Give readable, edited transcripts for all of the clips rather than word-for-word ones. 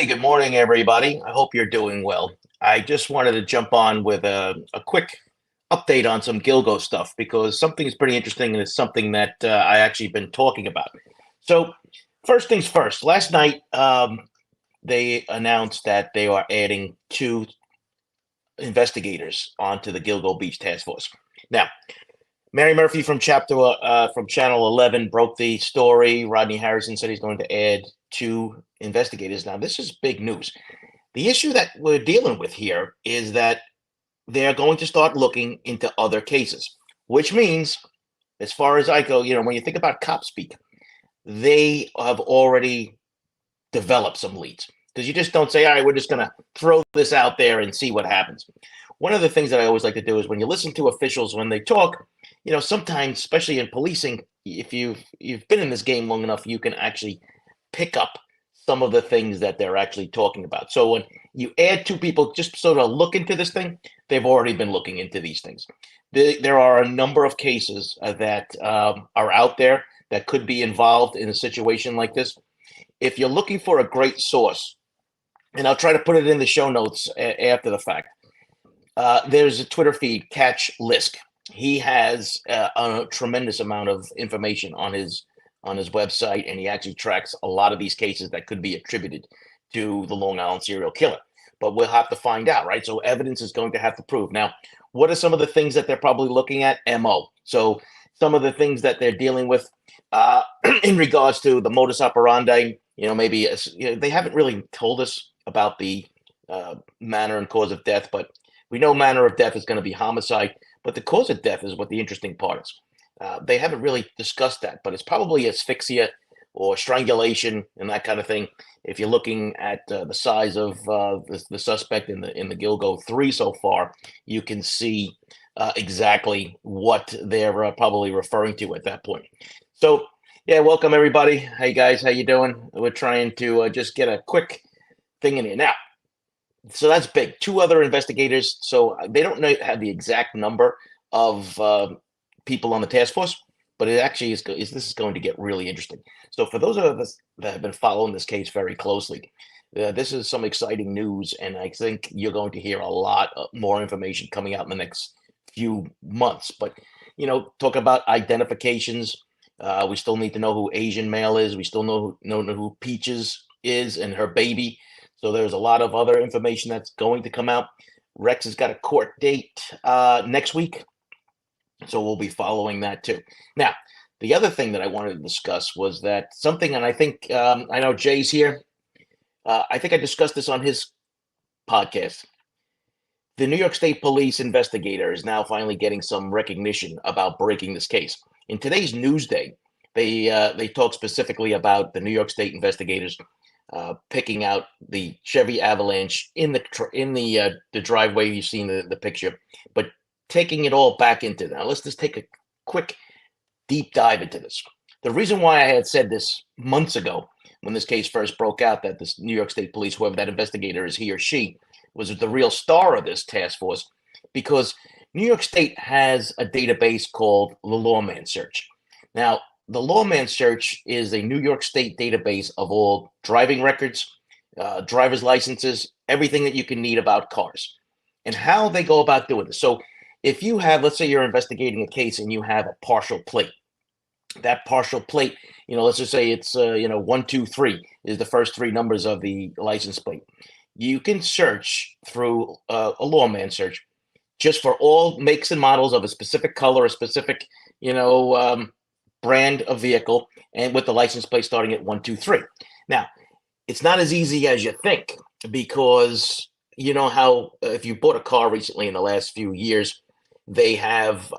Hey, good morning, everybody. I hope you're doing well. I just wanted to jump on with a quick update on some Gilgo stuff because something is pretty interesting and it's something that I actually been talking about. So, first things first, last night they announced that they are adding two investigators onto the Gilgo Beach task force. Now, Mary Murphy from Channel 11 broke the story. Rodney Harrison said he's going to add two investigators. Now, this is big news. The issue that we're dealing with here is that they're going to start looking into other cases, which means, as far as I go, when you think about cop speak, they have already developed some leads because you just don't say, all right, we're just going to throw this out there and see what happens. One of the things that I always like to do is when you listen to officials when they talk, sometimes, especially in policing, if you've been in this game long enough, you can actually pick up some of the things that they're actually talking about. So when you add two people just sort of look into this thing, they've already been looking into these things. There are a number of cases that are out there that could be involved in a situation like this. If you're looking for a great source, and I'll try to put it in the show notes after the fact, there's a Twitter feed, Catch Lisk. He has a tremendous amount of information on his website, and he actually tracks a lot of these cases that could be attributed to the Long Island serial killer. But we'll have to find out, right? So evidence is going to have to prove. Now, what are some of the things that they're probably looking at? MO. So some of the things that they're dealing with in regards to the modus operandi, maybe they haven't really told us about the manner and cause of death, but we know manner of death is going to be homicide, but the cause of death is what the interesting part is. They haven't really discussed that, but it's probably asphyxia or strangulation and that kind of thing. If you're looking at the size of the suspect in the Gilgo 3 so far, you can see exactly what they're probably referring to at that point. So, yeah, welcome everybody. Hey guys, how you doing? We're trying to just get a quick thing in here now. So that's big. Two other investigators. So they don't have the exact number of people on the task force, but it actually this is going to get really interesting. So for those of us that have been following this case very closely, this is some exciting news, and I think you're going to hear a lot more information coming out in the next few months. But talk about identifications. We still need to know who Asian male is. We still know who Peaches is and her baby. So there's a lot of other information that's going to come out. Rex has got a court date next week. So we'll be following that too. Now, the other thing that I wanted to discuss was that something, and I think, I know Jay's here. I think I discussed this on his podcast. The New York State Police investigator is now finally getting some recognition about breaking this case. In today's Newsday, they talk specifically about the New York State investigators picking out the Chevy Avalanche in the driveway. You've seen the picture, but taking it all back into now. Let's just take a quick deep dive into this. The reason why I had said this months ago when this case first broke out, that this New York State Police, whoever that investigator is, he or she, was the real star of this task force, because New York State has a database called the Lawman Search. Now, the Lawman Search is a New York State database of all driving records, driver's licenses, everything that you can need about cars, and how they go about doing this. So if you have, let's say you're investigating a case and you have a partial plate, that partial plate, let's just say it's, 123 is the first three numbers of the license plate. You can search through a Lawman Search just for all makes and models of a specific color, a specific, brand of vehicle, and with the license plate starting at 123. Now, it's not as easy as you think, because you know how if you bought a car recently in the last few years, they have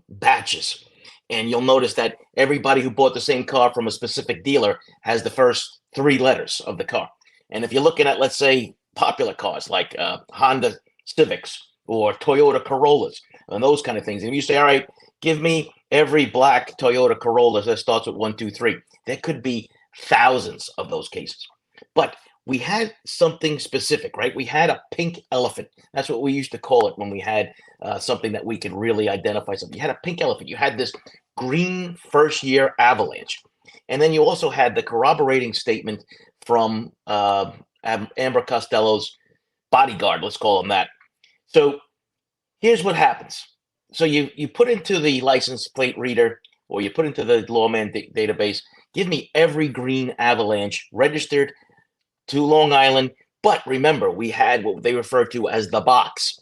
batches, and you'll notice that everybody who bought the same car from a specific dealer has the first three letters of the car. And if you're looking at, let's say, popular cars like Honda Civics or Toyota Corollas and those kind of things, and you say, all right, give me every black Toyota Corolla that starts with 123. There could be thousands of those cases. But we had something specific, right? We had a pink elephant. That's what we used to call it when we had something that we could really identify something. You had a pink elephant. You had this green first-year Avalanche. And then you also had the corroborating statement from, Amber Costello's bodyguard, let's call him that. So here's what happens. So you put into the license plate reader, or you put into the lawman database, give me every green Avalanche registered to Long Island. But remember, we had what they refer to as the box.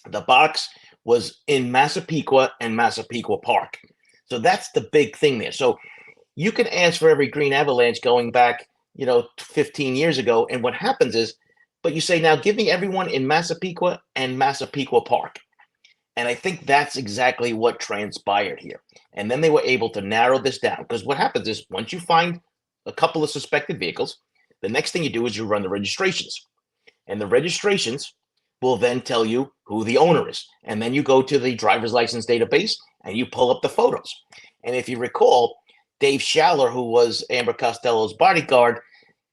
The box was in Massapequa and Massapequa Park. So that's the big thing there. So you can ask for every green Avalanche going back, 15 years ago. And what happens is, but you say, now give me everyone in Massapequa and Massapequa Park. And I think that's exactly what transpired here. And then they were able to narrow this down, because what happens is, once you find a couple of suspected vehicles, the next thing you do is you run the registrations. And the registrations will then tell you who the owner is. And then you go to the driver's license database and you pull up the photos. And if you recall, Dave Schaller, who was Amber Costello's bodyguard,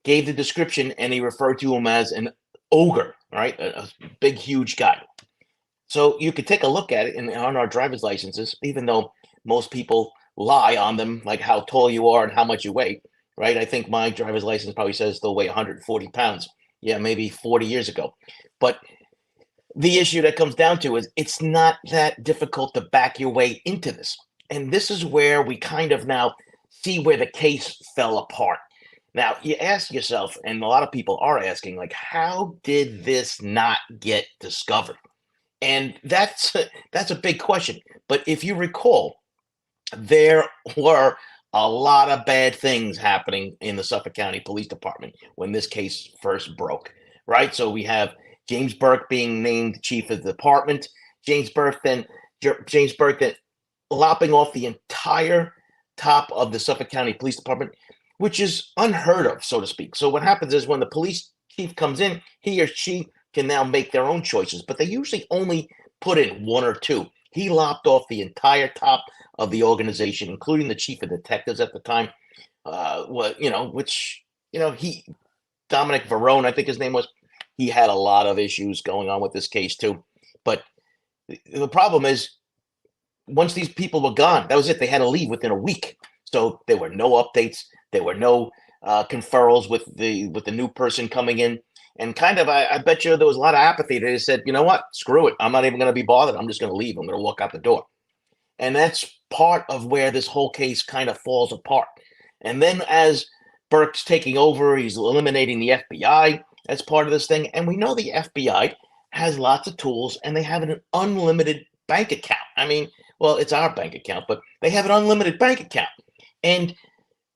gave the description, and he referred to him as an ogre, right? A big, huge guy. So you could take a look at it on our driver's licenses, even though most people lie on them, like how tall you are and how much you weigh, right? I think my driver's license probably says they'll weigh 140 pounds. Yeah, maybe 40 years ago. But the issue that comes down to is, it's not that difficult to back your way into this. And this is where we kind of now see where the case fell apart. Now, you ask yourself, and a lot of people are asking, like, how did this not get discovered? And that's a big question. But if you recall, there were a lot of bad things happening in the Suffolk County Police Department when this case first broke, right? So we have James Burke being named chief of the department. James Burke then lopping off the entire top of the Suffolk County Police Department, which is unheard of, so to speak. So what happens is, when the police chief comes in, he or she can now make their own choices, but they usually only put in one or two. He lopped off the entire top of the organization, including the chief of detectives at the time. Dominic Verone, I think his name was. He had a lot of issues going on with this case too. But the problem is, once these people were gone, that was it. They had to leave within a week. So there were no updates. There were no conferrals with the new person coming in. And kind of, I bet you there was a lot of apathy. They just said, you know what, screw it. I'm not even going to be bothered. I'm just going to leave. I'm going to walk out the door. And that's part of where this whole case kind of falls apart. And then as Burke's taking over, he's eliminating the FBI as part of this thing. And we know the FBI has lots of tools, and they have an unlimited bank account. I mean, well, it's our bank account, but they have an unlimited bank account. And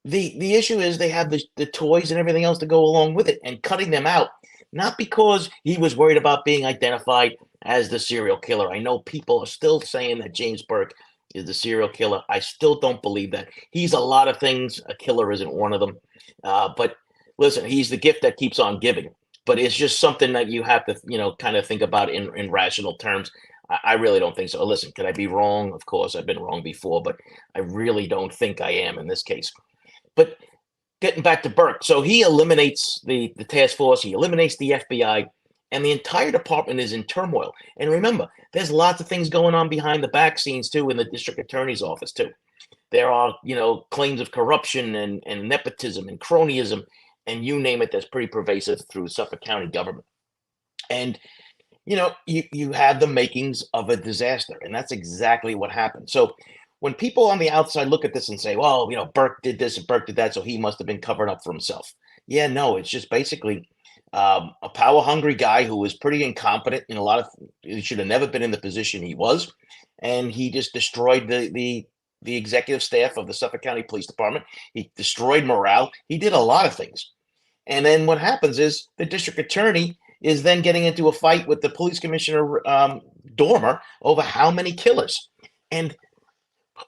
the issue is, they have the toys and everything else to go along with it, and cutting them out, not because he was worried about being identified as the serial killer. I know people are still saying that James Burke is the serial killer. I still don't believe that. He's a lot of things. A killer isn't one of them. But listen, he's the gift that keeps on giving. But it's just something that you have to, kind of think about in rational terms. I really don't think so. Listen, could I be wrong? Of course, I've been wrong before, but I really don't think I am in this case. But getting back to Burke, so he eliminates the task force, he eliminates the FBI, and the entire department is in turmoil. And remember, there's lots of things going on behind the back scenes too, in the district attorney's office too. There are, claims of corruption and nepotism and cronyism, and you name it, that's pretty pervasive through Suffolk County government. And you have the makings of a disaster, and that's exactly what happened. So when people on the outside look at this and say, well, Burke did this and Burke did that, so he must have been covering up for himself. Yeah, no, it's just basically a power-hungry guy who was pretty incompetent in he should have never been in the position he was, and he just destroyed the executive staff of the Suffolk County Police Department. He destroyed morale. He did a lot of things. And then what happens is, the district attorney is then getting into a fight with the police commissioner, Dormer, over how many killers. And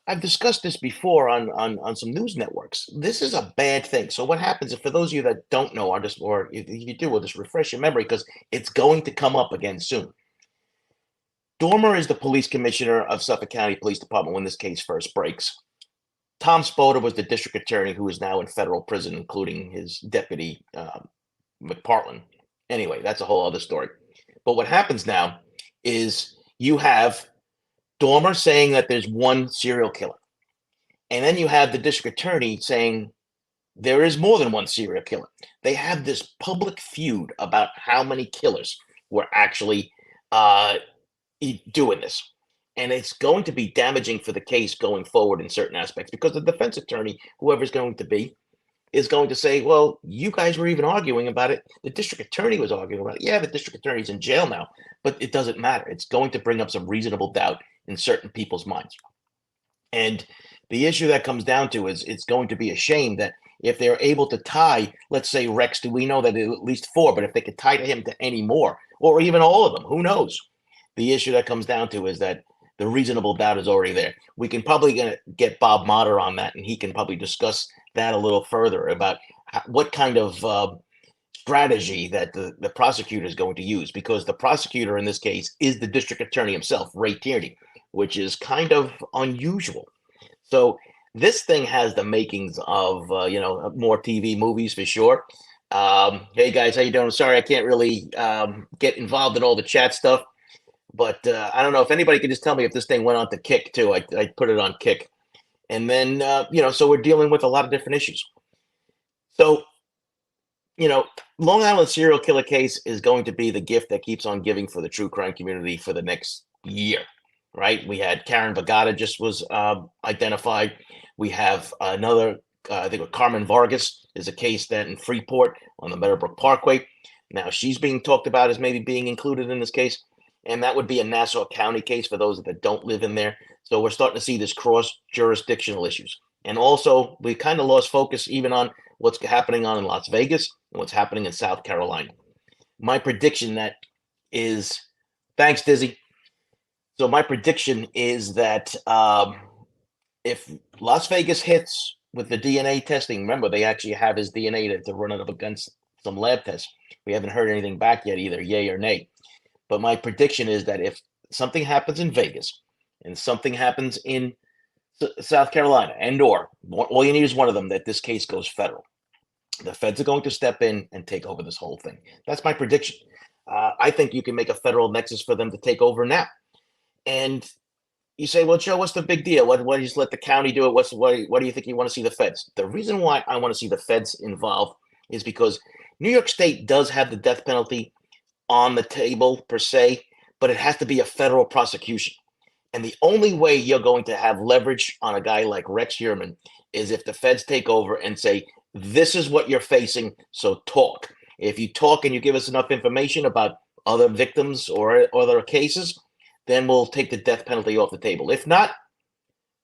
I've discussed this before on some news networks. This is a bad thing. So what happens, if for those of you that don't know, or if you do, we'll just refresh your memory, because it's going to come up again soon. Dormer is the police commissioner of Suffolk County Police Department when this case first breaks. Tom Spoda was the district attorney, who is now in federal prison, including his deputy, McPartland. Anyway, that's a whole other story. But what happens now is, you have Dormer saying that there's one serial killer. And then you have the district attorney saying there is more than one serial killer. They have this public feud about how many killers were actually uh, doing this. And it's going to be damaging for the case going forward in certain aspects because the defense attorney, whoever's going to be, is going to say, well, you guys were even arguing about it. The district attorney was arguing about it. Yeah, the district attorney's in jail now, but it doesn't matter. It's going to bring up some reasonable doubt in certain people's minds. And the issue that comes down to is it's going to be a shame that if they're able to tie, let's say Rex, do we know that at least 4, but if they could tie to him to any more, or even all of them, who knows? The issue that comes down to is that the reasonable doubt is already there. We can probably get Bob Motter on that, and he can probably discuss that a little further about what kind of strategy that the prosecutor is going to use, because the prosecutor in this case is the district attorney himself, Ray Tierney, which is kind of unusual. So this thing has the makings of more TV movies for sure. Hey guys, how you doing? Sorry, I can't really get involved in all the chat stuff. But I don't know if anybody could just tell me if this thing went on to Kick too. I put it on Kick. And then, so we're dealing with a lot of different issues. So, Long Island serial killer case is going to be the gift that keeps on giving for the true crime community for the next year, right? We had Karen Bagata just was identified. We have another, I think Carmen Vargas is a case that in Freeport on the Meadowbrook Parkway. Now she's being talked about as maybe being included in this case. And that would be a Nassau County case for those that don't live in there. So we're starting to see this cross jurisdictional issues. And also we kind of lost focus even on what's happening on in Las Vegas and what's happening in South Carolina. My prediction that is, thanks Dizzy. So my prediction is that if Las Vegas hits with the DNA testing, remember they actually have his DNA to run it up against some lab tests. We haven't heard anything back yet, either yay or nay. But my prediction is that if something happens in Vegas and something happens in South Carolina and/or all you need is one of them, that this case goes federal. The feds are going to step in and take over this whole thing. That's my prediction. I think you can make a federal nexus for them to take over now. And you say, well, Joe, what's the big deal? Why do you just let the county do it? What do you think you want to see the feds? The reason why I want to see the feds involved is because New York State does have the death penalty on the table per se, but it has to be a federal prosecution. And the only way you're going to have leverage on a guy like Rex Heuermann is if the feds take over and say, this is what you're facing, so talk. If you talk and you give us enough information about other victims or other cases, then we'll take the death penalty off the table. If not,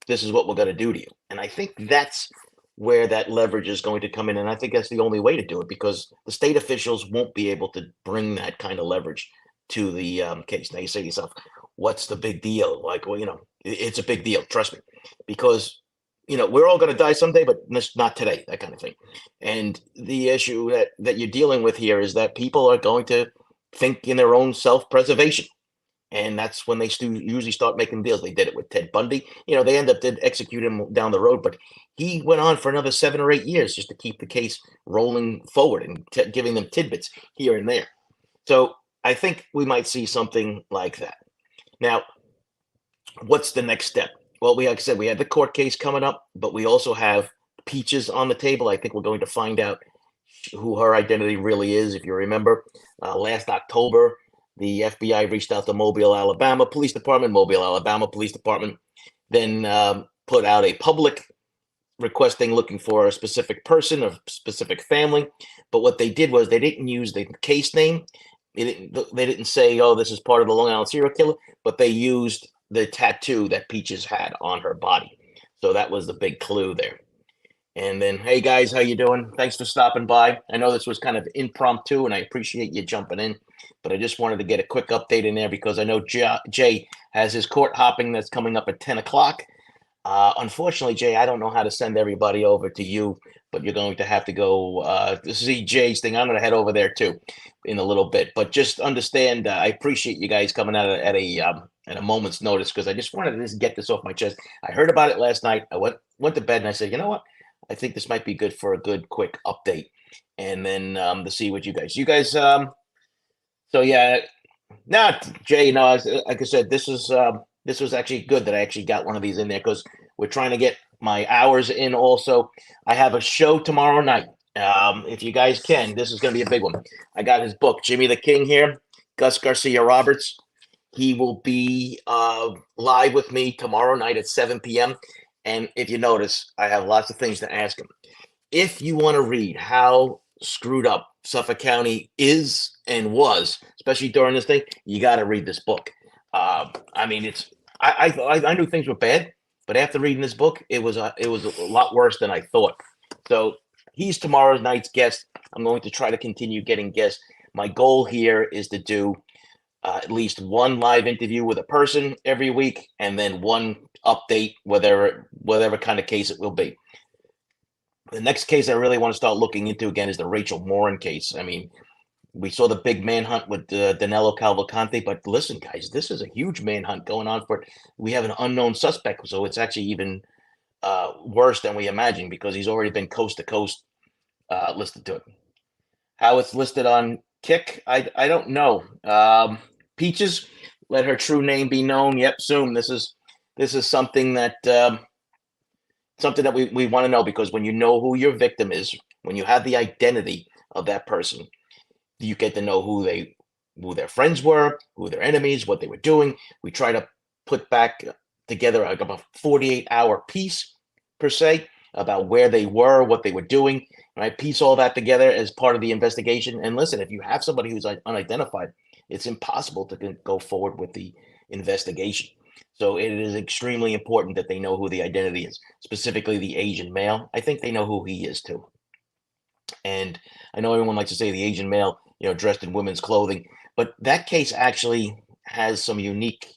this is what we're going to do to you. And I think that's where that leverage is going to come in. And I think that's the only way to do it, because the state officials won't be able to bring that kind of leverage to the case. Now you say to yourself, what's the big deal? Like, well, it's a big deal, trust me, because, we're all going to die someday, but not today, that kind of thing. And the issue that you're dealing with here is that people are going to think in their own self-preservation. And that's when they usually start making deals. They did it with Ted Bundy. They end up did execute him down the road, but he went on for another 7 or 8 years just to keep the case rolling forward and giving them tidbits here and there. So I think we might see something like that. Now, what's the next step? Well, like I said, we had the court case coming up, but we also have Peaches on the table. I think we're going to find out who her identity really is. If you remember, last October, the FBI reached out to Mobile, Alabama Police Department, then put out a public requesting, looking for a specific person, a specific family. But what they did was they didn't use the case name. They didn't say, oh, this is part of the Long Island serial killer, but they used the tattoo that Peaches had on her body. So that was the big clue there. And then, hey guys, how you doing? Thanks for stopping by. I know this was kind of impromptu, and I appreciate you jumping in, but I just wanted to get a quick update in there because I know Jay has his court hopping that's coming up at 10 o'clock. Unfortunately, Jay, I don't know how to send everybody over to you, but you're going to have to go to see Jay's thing. I'm going to head over there too in a little bit, but just understand, I appreciate you guys coming out at a moment's notice, because I just wanted to just get this off my chest. I heard about it last night. I went to bed and I said, you know what? I think this might be good for a good quick update, and then to see what you guys. So yeah, Jay. No, like I said, this was actually good that I actually got one of these in there, because we're trying to get my hours in also. I have a show tomorrow night. If you guys can, this is going to be a big one. I got his book, Jimmy the King here, Gus Garcia Roberts. He will be live with me tomorrow night at 7 p.m. And if you notice, I have lots of things to ask him. If you want to read how screwed up Suffolk County is and was, especially during this thing, you got to read this book. I mean, I knew things were bad, but after reading this book, it was a lot worse than I thought. So he's tomorrow night's guest. I'm going to try to continue getting guests. My goal here is to do at least one live interview with a person every week, and then one update, whatever kind of case it will be. The next case I really want to start looking into again is the Rachel Morin case. I mean, we saw the big manhunt with Danilo Cavalcante, but listen, guys, this is a huge manhunt going on we have an unknown suspect, so it's actually even worse than we imagined because he's already been coast to coast listed to it. How it's listed on Kick, I don't know. Peaches, let her true name be known. Yep, soon. This is something that we want to know, because when you know who your victim is, when you have the identity of that person, you get to know who their friends were, who their enemies, what they were doing. We try to put back together like a 48-hour piece per se about where they were, what they were doing, right? Piece all that together as part of the investigation. And listen, if you have somebody who's unidentified, it's impossible to go forward with the investigation. So it is extremely important that they know who the identity is, specifically the Asian male. I think they know who he is too. And I know everyone likes to say the Asian male, dressed in women's clothing, but that case actually has some unique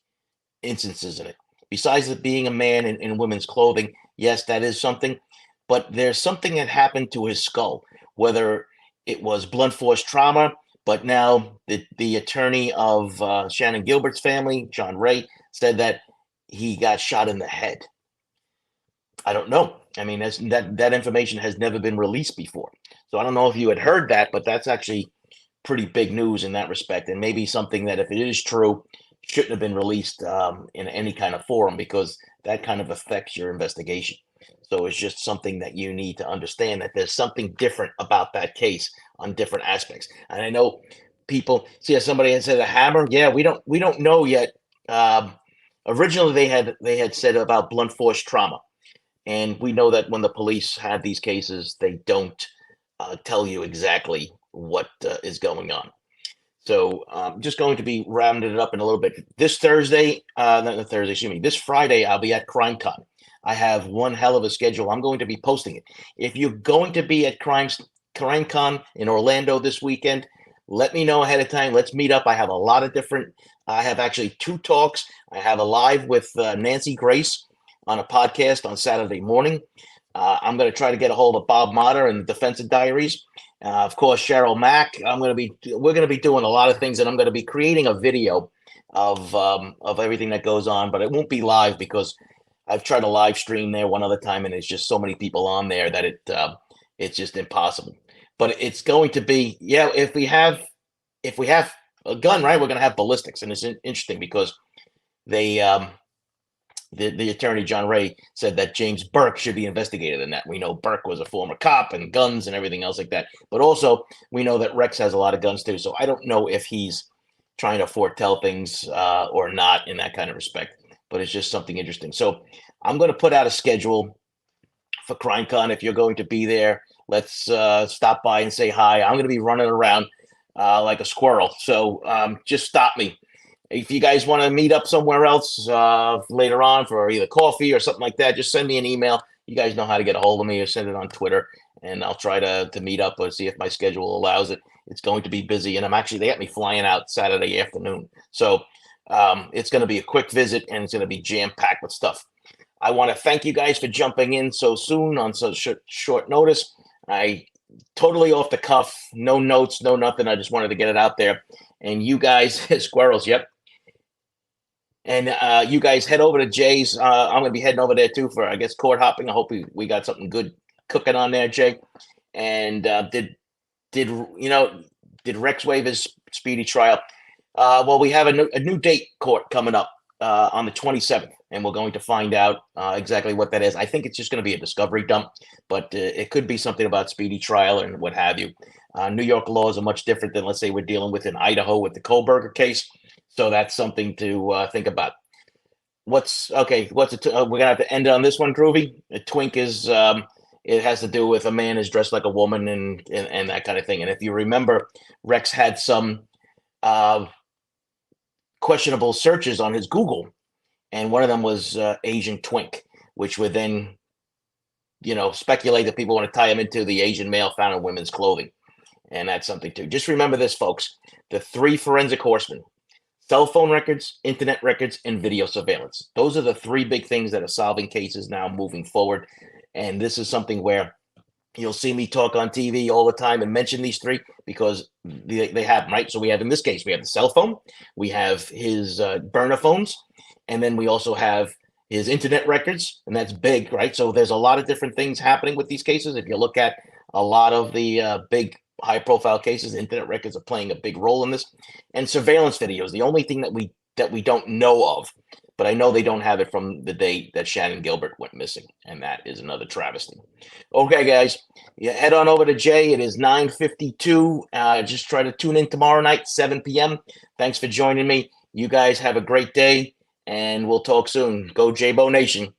instances in it. Besides it being a man in women's clothing, yes, that is something, but there's something that happened to his skull, whether it was blunt force trauma, but now the attorney of Shannon Gilbert's family, John Ray, said that he got shot in the head. I don't know. I mean, that information has never been released before. So I don't know if you had heard that, but that's actually pretty big news in that respect, and maybe something that, if it is true, shouldn't have been released in any kind of forum, because that kind of affects your investigation. So it's just something that you need to understand, that there's something different about that case on different aspects. And I know people see, as somebody had said, a hammer. Yeah, we don't know yet. Originally, they had said about blunt force trauma, and we know that when the police have these cases, they don't tell you exactly what is going on. So just going to be rounding it up in a little bit. This Thursday, not Thursday, excuse me, this Friday, I'll be at CrimeCon. I have one hell of a schedule. I'm going to be posting it. If you're going to be at CrimeCon in Orlando this weekend, let me know ahead of time. Let's meet up. I have a lot of I have actually 2 talks. I have a live with Nancy Grace on a podcast on Saturday morning. I'm going to try to get a hold of Bob Motter and the Defensive Diaries. Of course, Cheryl Mack. We're going to be doing a lot of things, and I'm going to be creating a video of everything that goes on, but it won't be live because I've tried to live stream there one other time, and it's just so many people on there that it's just impossible. But it's going to be, if we have a gun, right, we're going to have ballistics, and it's interesting because they the attorney John Ray said that James Burke should be investigated in that. We know Burke was a former cop and guns and everything else like that. But also we know that Rex has a lot of guns too. So I don't know if he's trying to foretell things or not in that kind of respect. But it's just something interesting. So I'm going to put out a schedule for CrimeCon. If you're going to be there, let's stop by and say hi. I'm going to be running around like a squirrel. So just stop me. If you guys want to meet up somewhere else later on for either coffee or something like that, just send me an email. You guys know how to get a hold of me, or send it on Twitter, and I'll try to meet up or see if my schedule allows it. It's going to be busy, and they got me flying out Saturday afternoon. So it's going to be a quick visit, and it's going to be jam-packed with stuff. I want to thank you guys for jumping in so soon on such short notice. I totally off the cuff, no notes, no nothing. I just wanted to get it out there. And you guys, squirrels, yep. And you guys head over to Jay's. I'm going to be heading over there too for, I guess, court hopping. I hope we got something good cooking on there, Jay. And did Rex waive his speedy trial? Well, we have a new date court coming up on the 27th, and we're going to find out exactly what that is. I think it's just going to be a discovery dump, but it could be something about speedy trial and what have you. New York laws are much different than, let's say, we're dealing with in Idaho with the Kohlberger case. So that's something to think about. What's okay? We're gonna have to end on this one, Groovy. A twink is it has to do with a man is dressed like a woman and that kind of thing. And if you remember, Rex had some uh, questionable searches on his Google, and one of them was Asian twink, which would then speculate that people want to tie him into the Asian male found in women's clothing, and that's something too. Just remember this, folks: the three forensic horsemen. Cell phone records, internet records, and video surveillance. Those are the three big things that are solving cases now moving forward. And this is something where you'll see me talk on TV all the time and mention these three because they have, right? So we have, in this case, we have the cell phone, we have his burner phones, and then we also have his internet records, and that's big, right? So there's a lot of different things happening with these cases. If you look at a lot of the big high profile cases, internet records are playing a big role in this. And surveillance videos, the only thing that we don't know of, but I know they don't have it from the day that Shannon Gilbert went missing, and that is another travesty. Okay, guys, yeah, head on over to Jay. It is 9:52. Just try to tune in tomorrow night, 7 p.m. Thanks for joining me. You guys have a great day, and we'll talk soon. Go J-Bo Nation.